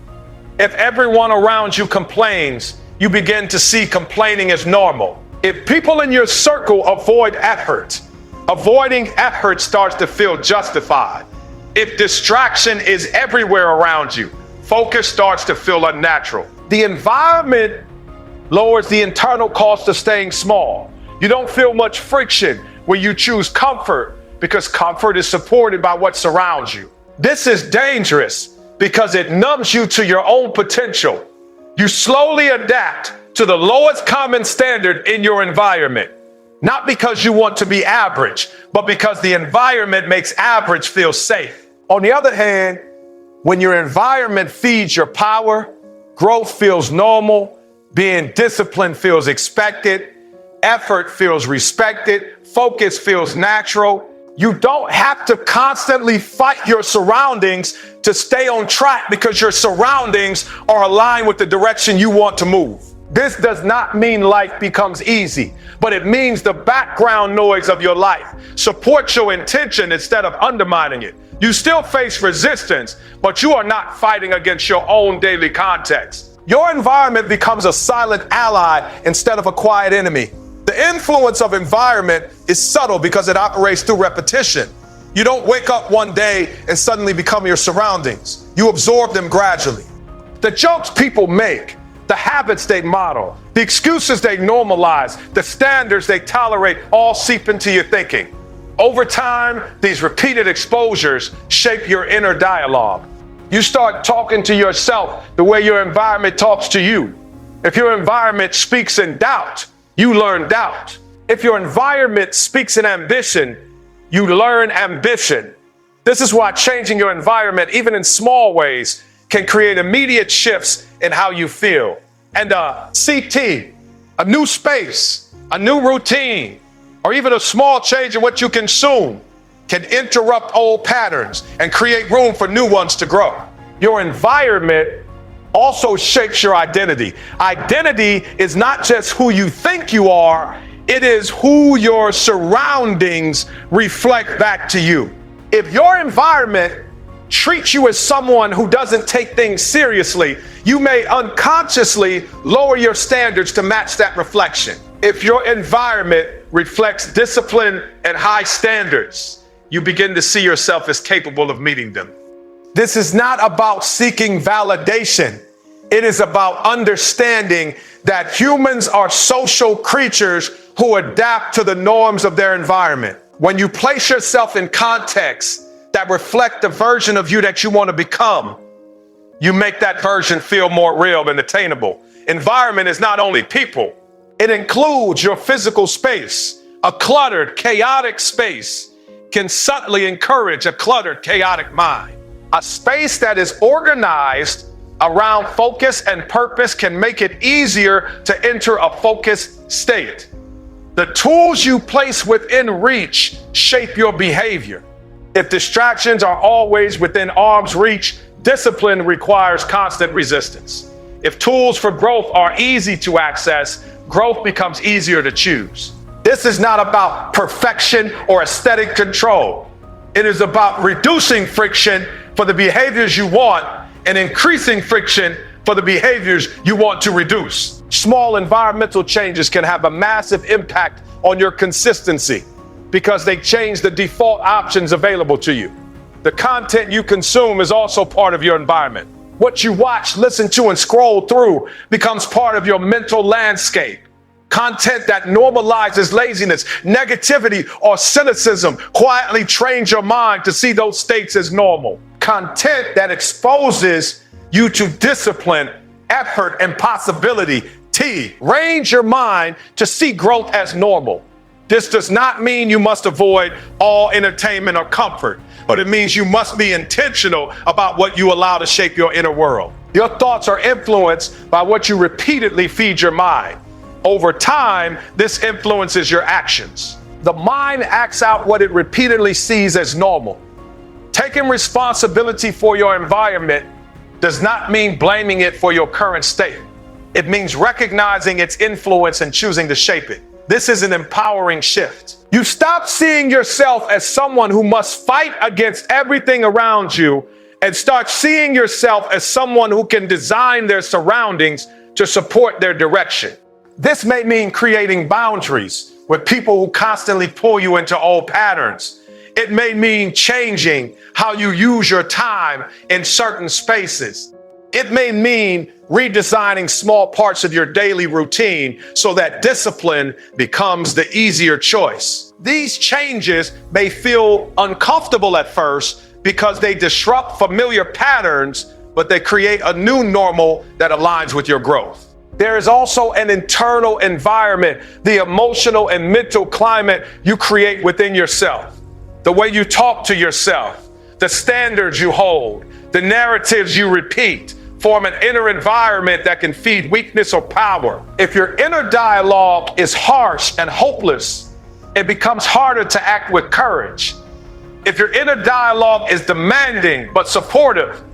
If everyone around you complains, you begin to see complaining as normal. If people in your circle avoid effort, avoiding effort starts to feel justified. If distraction is everywhere around you, focus starts to feel unnatural. The environment lowers the internal cost of staying small. You don't feel much friction when you choose comfort because comfort is supported by what surrounds you. This is dangerous because it numbs you to your own potential. You slowly adapt to the lowest common standard in your environment, not because you want to be average, but because the environment makes average feel safe. On the other hand, when your environment feeds your power, growth feels normal, being disciplined feels expected, effort feels respected, focus feels natural. You don't have to constantly fight your surroundings to stay on track because your surroundings are aligned with the direction you want to move. This does not mean life becomes easy, but it means the background noise of your life supports your intention instead of undermining it. You still face resistance, but you are not fighting against your own daily context. Your environment becomes a silent ally instead of a quiet enemy. The influence of environment is subtle because it operates through repetition. You don't wake up one day and suddenly become your surroundings. You absorb them gradually. The jokes people make, The habits they model, the excuses they normalize, the standards they tolerate all seep into your thinking. Over time, these repeated exposures shape your inner dialogue. You start talking to yourself the way your environment talks to you. If your environment speaks in doubt, you learn doubt. If your environment speaks in ambition, you learn ambition. This is why changing your environment, even in small ways, can create immediate shifts in how you feel. And a CT, a new space, a new routine, or even a small change in what you consume can interrupt old patterns and create room for new ones to grow. Your environment also shapes your identity. Identity is not just who you think you are, it is who your surroundings reflect back to you. If your environment treats you as someone who doesn't take things seriously, you may unconsciously lower your standards to match that reflection. If your environment reflects discipline and high standards, you begin to see yourself as capable of meeting them. This is not about seeking validation. It is about understanding that humans are social creatures who adapt to the norms of their environment. When you place yourself in contexts that reflect the version of you that you want to become, you make that version feel more real and attainable. Environment is not only people, it includes your physical space. A cluttered, chaotic space can subtly encourage a cluttered, chaotic mind. A space that is organized around focus and purpose can make it easier to enter a focused state. The tools you place within reach shape your behavior. If distractions are always within arm's reach, discipline requires constant resistance. If tools for growth are easy to access, growth becomes easier to choose. This is not about perfection or aesthetic control. It is about reducing friction for the behaviors you want and increasing friction for the behaviors you want to reduce. Small environmental changes can have a massive impact on your consistency because they change the default options available to you. The content you consume is also part of your environment. What you watch, listen to, and scroll through becomes part of your mental landscape. Content that normalizes laziness, negativity, or cynicism quietly trains your mind to see those states as normal. Content that exposes you to discipline, effort, and possibility, trains your mind to see growth as normal. This does not mean you must avoid all entertainment or comfort, but it means you must be intentional about what you allow to shape your inner world. Your thoughts are influenced by what you repeatedly feed your mind. Over time, this influences your actions. The mind acts out what it repeatedly sees as normal. Taking responsibility for your environment does not mean blaming it for your current state. It means recognizing its influence and choosing to shape it. This is an empowering shift. You stop seeing yourself as someone who must fight against everything around you and start seeing yourself as someone who can design their surroundings to support their direction. This may mean creating boundaries with people who constantly pull you into old patterns. It may mean changing how you use your time in certain spaces. It may mean redesigning small parts of your daily routine so that discipline becomes the easier choice. These changes may feel uncomfortable at first because they disrupt familiar patterns, but they create a new normal that aligns with your growth. There is also an internal environment, the emotional and mental climate you create within yourself. The way you talk to yourself, the standards you hold, the narratives you repeat, form an inner environment that can feed weakness or power. If your inner dialogue is harsh and hopeless, it becomes harder to act with courage. If your inner dialogue is demanding but supportive,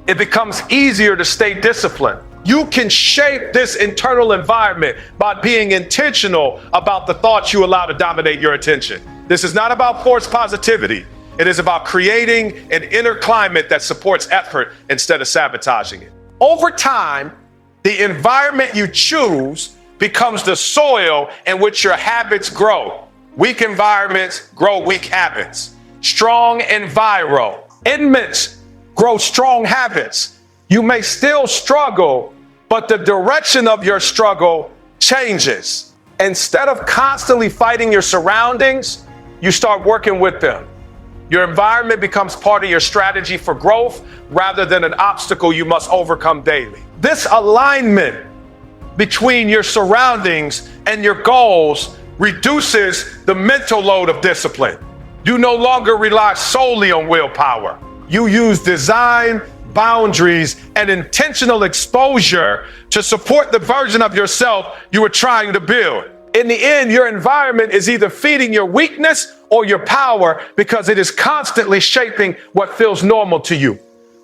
it becomes easier to stay disciplined. You can shape this internal environment by being intentional about the thoughts you allow to dominate your attention. This is not about forced positivity. It is about creating an inner climate that supports effort instead of sabotaging it. Over time, the environment you choose becomes the soil in which your habits grow. Weak environments grow weak habits. Strong environments grow strong habits. You may still struggle, but the direction of your struggle changes. Instead of constantly fighting your surroundings, you start working with them. Your environment becomes part of your strategy for growth rather than an obstacle you must overcome daily. This alignment between your surroundings and your goals reduces the mental load of discipline. You no longer rely solely on willpower. You use design, boundaries, and intentional exposure to support the version of yourself you are trying to build. In the end, your environment is either feeding your weakness or your power because it is constantly shaping what feels normal to you.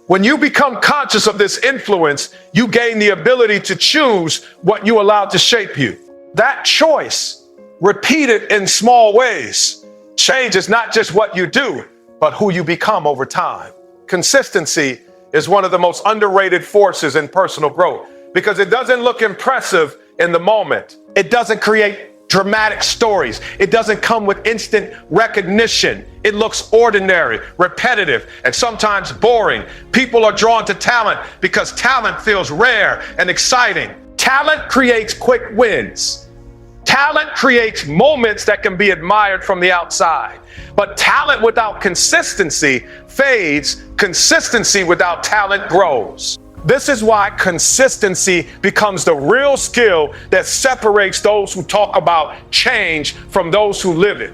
When you become conscious of this influence, you gain the ability to choose what you allow to shape you. That choice, repeated in small ways, changes not just what you do, but who you become over time. Consistency is one of the most underrated forces in personal growth because it doesn't look impressive in the moment. It doesn't create dramatic stories. It doesn't come with instant recognition. It looks ordinary, repetitive, and sometimes boring. People are drawn to talent because talent feels rare and exciting. Talent creates quick wins. Talent creates moments that can be admired from the outside. But talent without consistency fades. Consistency without talent grows. This is why consistency becomes the real skill that separates those who talk about change from those who live it.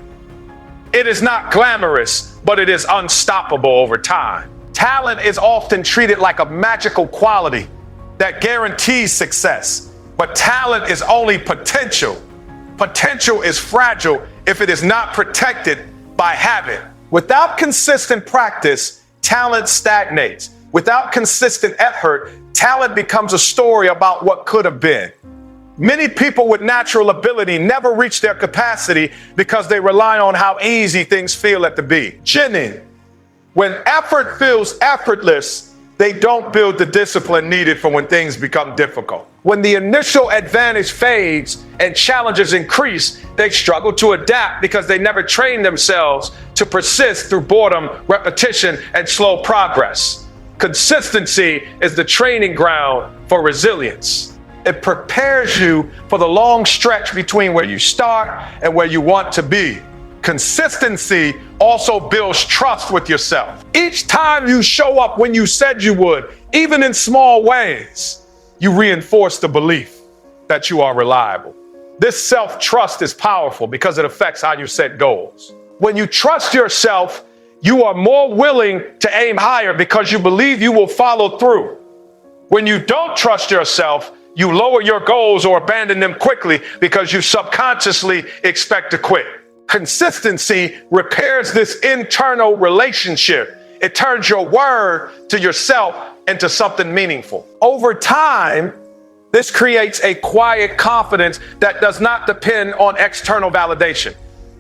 It is not glamorous, but it is unstoppable over time. Talent is often treated like a magical quality that guarantees success, but talent is only potential. Potential is fragile if it is not protected by habit. Without consistent practice, talent stagnates. Without consistent effort, talent becomes a story about what could have been. Many people with natural ability never reach their capacity because they rely on how easy things feel at the beginning. When effort feels effortless, they don't build the discipline needed for when things become difficult. When the initial advantage fades and challenges increase, they struggle to adapt because they never train themselves to persist through boredom, repetition, and slow progress. Consistency is the training ground for resilience. It prepares you for the long stretch between where you start and where you want to be. Consistency also builds trust with yourself. Each time you show up when you said you would, even in small ways, you reinforce the belief that you are reliable. This self-trust is powerful because it affects how you set goals. When you trust yourself, you are more willing to aim higher because you believe you will follow through. When you don't trust yourself, you lower your goals or abandon them quickly because you subconsciously expect to quit. Consistency repairs this internal relationship. It turns your word to yourself into something meaningful. Over time, this creates a quiet confidence that does not depend on external validation.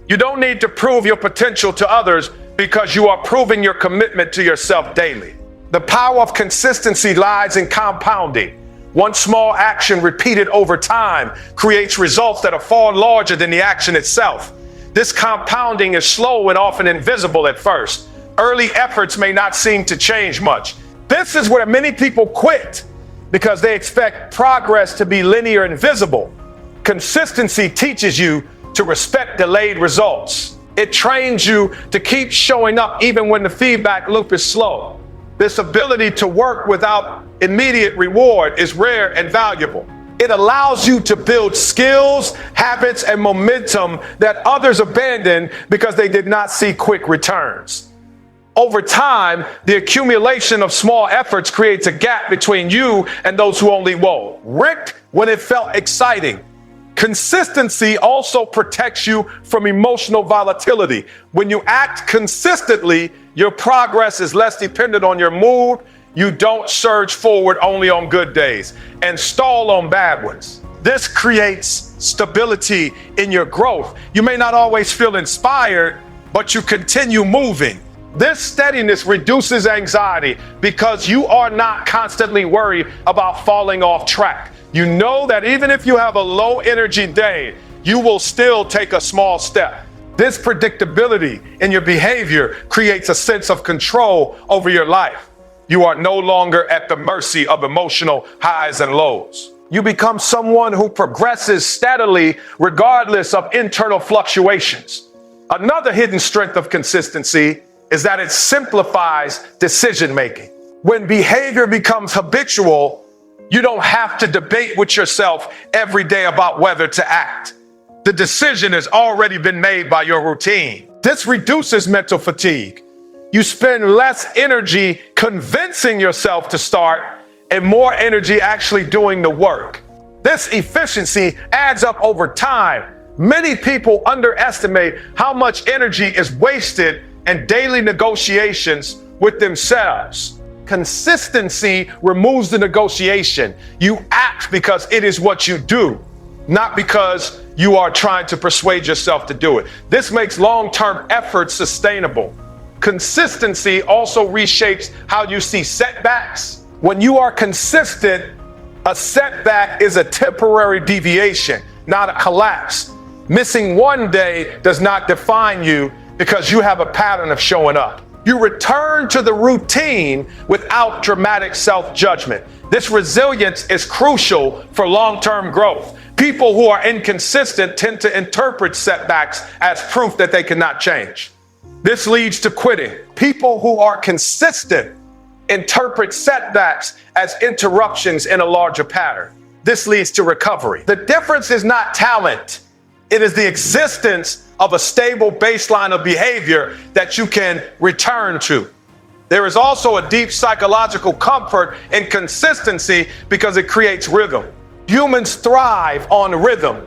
You don't need to prove your potential to others because you are proving your commitment to yourself daily. The power of consistency lies in compounding. One small action repeated over time creates results that are far larger than the action itself. This compounding is slow and often invisible at first. Early efforts may not seem to change much. This is where many people quit because they expect progress to be linear and visible. Consistency teaches you to respect delayed results. It trains you to keep showing up even when the feedback loop is slow. This ability to work without immediate reward is rare and valuable. It allows you to build skills, habits, and momentum that others abandon because they did not see quick returns. Over time, the accumulation of small efforts creates a gap between you and those who only worked when it felt exciting. Consistency also protects you from emotional volatility. When you act consistently, your progress is less dependent on your mood. You don't surge forward only on good days and stall on bad ones. This creates stability in your growth. You may not always feel inspired, but you continue moving. This steadiness reduces anxiety because you are not constantly worried about falling off track. You know that even if you have a low energy day, you will still take a small step. This predictability in your behavior creates a sense of control over your life. You are no longer at the mercy of emotional highs and lows. You become someone who progresses steadily regardless of internal fluctuations. Another hidden strength of consistency is that it simplifies decision making. When behavior becomes habitual, you don't have to debate with yourself every day about whether to act. The decision has already been made by your routine. This reduces mental fatigue. You spend less energy convincing yourself to start and more energy actually doing the work. This efficiency adds up over time. Many people underestimate how much energy is wasted in daily negotiations with themselves. Consistency removes the negotiation. You act because it is what you do, not because you are trying to persuade yourself to do it. This makes long-term effort sustainable. Consistency also reshapes how you see setbacks. When you are consistent, a setback is a temporary deviation, not a collapse. Missing one day does not define you because you have a pattern of showing up. You return to the routine without dramatic self-judgment. This resilience is crucial for long-term growth. People who are inconsistent tend to interpret setbacks as proof that they cannot change. This leads to quitting. People who are consistent interpret setbacks as interruptions in a larger pattern. This leads to recovery. The difference is not talent. It is the existence of a stable baseline of behavior that you can return to. There is also a deep psychological comfort in consistency because it creates rhythm. Humans thrive on rhythm.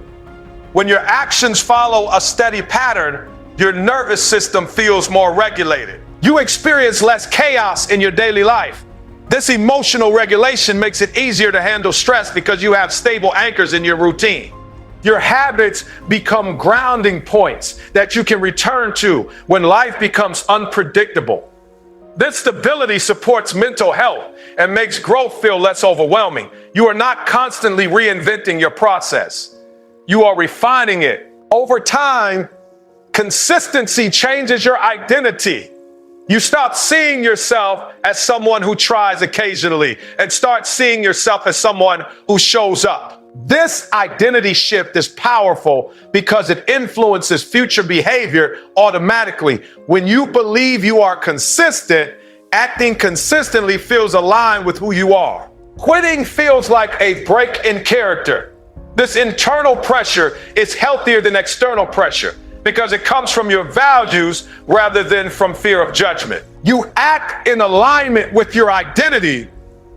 When your actions follow a steady pattern, your nervous system feels more regulated. You experience less chaos in your daily life. This emotional regulation makes it easier to handle stress because you have stable anchors in your routine. Your habits become grounding points that you can return to when life becomes unpredictable. This stability supports mental health and makes growth feel less overwhelming. You are not constantly reinventing your process. You are refining it. Over time, consistency changes your identity. You stop seeing yourself as someone who tries occasionally and start seeing yourself as someone who shows up. This identity shift is powerful because it influences future behavior automatically. When you believe you are consistent, acting consistently feels aligned with who you are. Quitting feels like a break in character. This internal pressure is healthier than external pressure because it comes from your values rather than from fear of judgment. You act in alignment with your identity,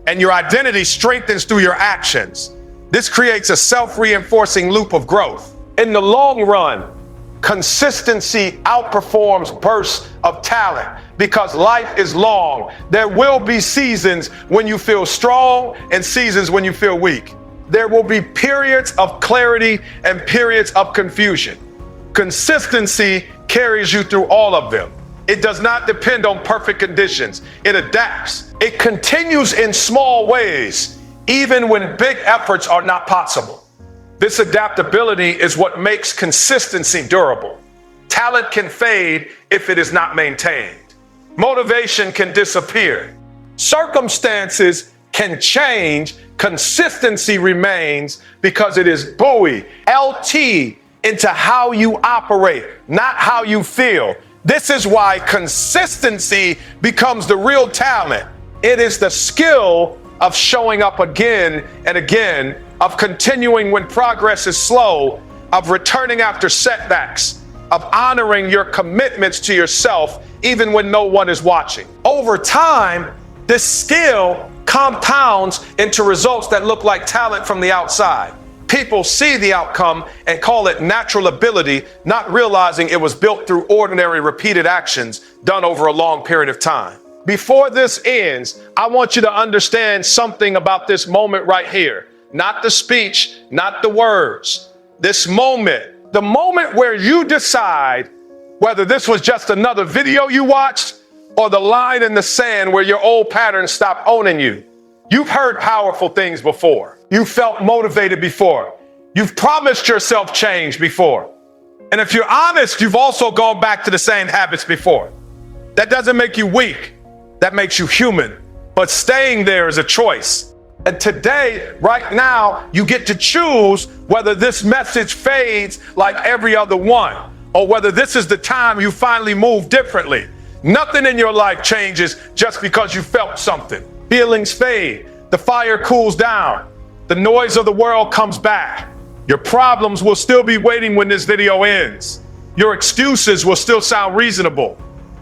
and your identity strengthens through your actions. This creates a self-reinforcing loop of growth. In the long run, consistency outperforms bursts of talent because life is long. There will be seasons when you feel strong and seasons when you feel weak. There will be periods of clarity and periods of confusion. Consistency carries you through all of them. It does not depend on perfect conditions. It adapts. It continues in small ways, even when big efforts are not possible. This adaptability is what makes consistency durable. Talent can fade if it is not maintained. Motivation can disappear. Circumstances can change. Consistency remains because it is buoy, LT, into how you operate, not how you feel. This is why consistency becomes the real talent. It is the skill of showing up again and again, of continuing when progress is slow, of returning after setbacks, of honoring your commitments to yourself even when no one is watching. Over time, this skill compounds into results that look like talent from the outside. People see the outcome and call it natural ability, not realizing it was built through ordinary repeated actions done over a long period of time. Before this ends, I want you to understand something about this moment right here. Not the speech, not the words. This moment, the moment where you decide whether this was just another video you watched or the line in the sand where your old patterns stop owning you. You've heard powerful things before. You felt motivated before. You've promised yourself change before. And if you're honest, you've also gone back to the same habits before. That doesn't make you weak. That makes you human. but staying there is a choice. And today, right now, you get to choose whether this message fades like every other one, or whether this is the time you finally move differently. Nothing in your life changes just because you felt something. Feelings fade, the fire cools down, the noise of the world comes back. Your problems will still be waiting when this video ends. Your excuses will still sound reasonable.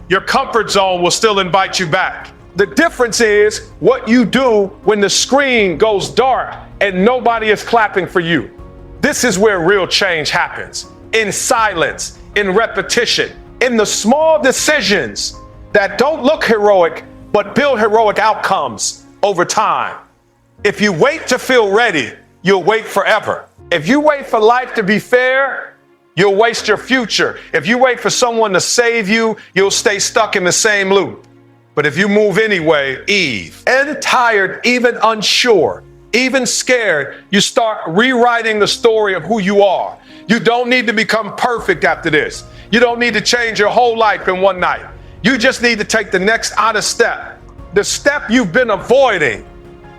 Your comfort zone will still invite you back. The difference is what you do when the screen goes dark and nobody is clapping for you. This is where real change happens. In silence, in repetition, in the small decisions that don't look heroic, but build heroic outcomes over time. If you wait to feel ready, you'll wait forever. If you wait for life to be fair, you'll waste your future. If you wait for someone to save you, you'll stay stuck in the same loop. But if you move anyway, and tired, even unsure, even scared, you start rewriting the story of who you are. You don't need to become perfect after this. You don't need to change your whole life in one night. You just need to take the next honest step. The step you've been avoiding,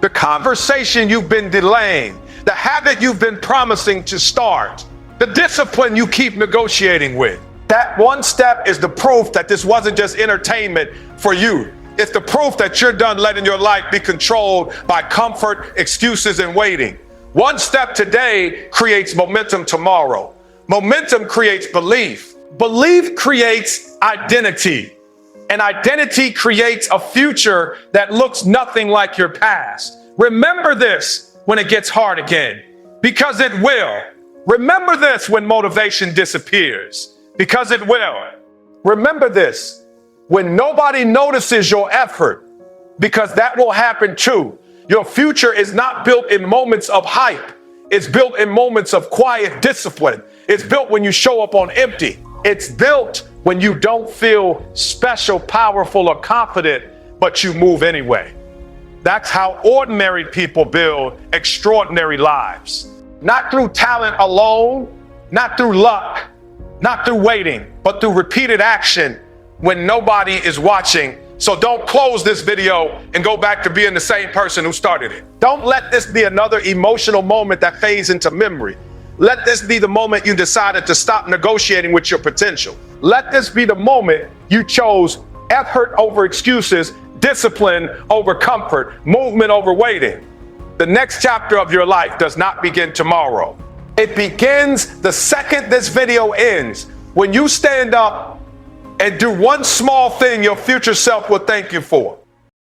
the conversation you've been delaying, the habit you've been promising to start, the discipline you keep negotiating with. That one step is the proof that this wasn't just entertainment for you. It's the proof that you're done letting your life be controlled by comfort, excuses, and waiting. One step today creates momentum tomorrow. Momentum creates belief. Belief creates identity. And identity creates a future that looks nothing like your past. Remember this when it gets hard again, because it will. Remember this when motivation disappears, because it will. Remember this when nobody notices your effort, because that will happen too. Your future is not built in moments of hype. It's built in moments of quiet discipline. It's built when you show up on empty. It's built when you don't feel special, powerful, or confident, but you move anyway. That's how ordinary people build extraordinary lives. Not through talent alone, not through luck, not through waiting, but through repeated action when nobody is watching. So don't close this video and go back to being the same person who started it. Don't let this be another emotional moment that fades into memory. Let this be the moment you decided to stop negotiating with your potential. Let this be the moment you chose effort over excuses, discipline over comfort, movement over waiting. The next chapter of your life does not begin tomorrow. It begins the second this video ends, when you stand up and do one small thing your future self will thank you for.